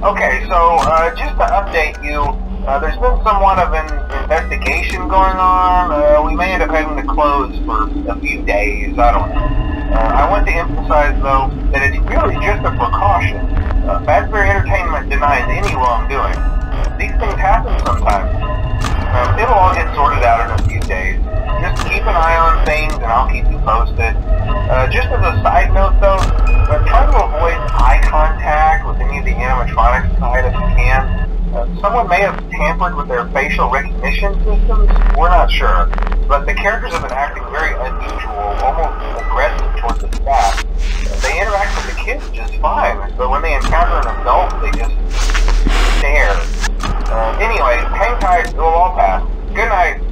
Okay, so just to update you, there's been somewhat of an investigation going on. We may end up having to close for a few days. I don't know. I want to emphasize, though, that it's really just a precaution. Fazbear Entertainment denies any wrongdoing. These things happen sometimes. It'll all get sorted out in a few days. Just keep an eye on things, and I'll keep you posted. Just as a side note, though, try to avoid eye contact with any of the animatronics side if you can. Someone may have tampered with their facial recognition systems. We're not sure. But the characters have been acting very unusual, almost aggressive towards the staff. They interact with the kids just fine, but when they encounter an adult, they just stare. Anyway, hang tight, it'll all pass. Good night.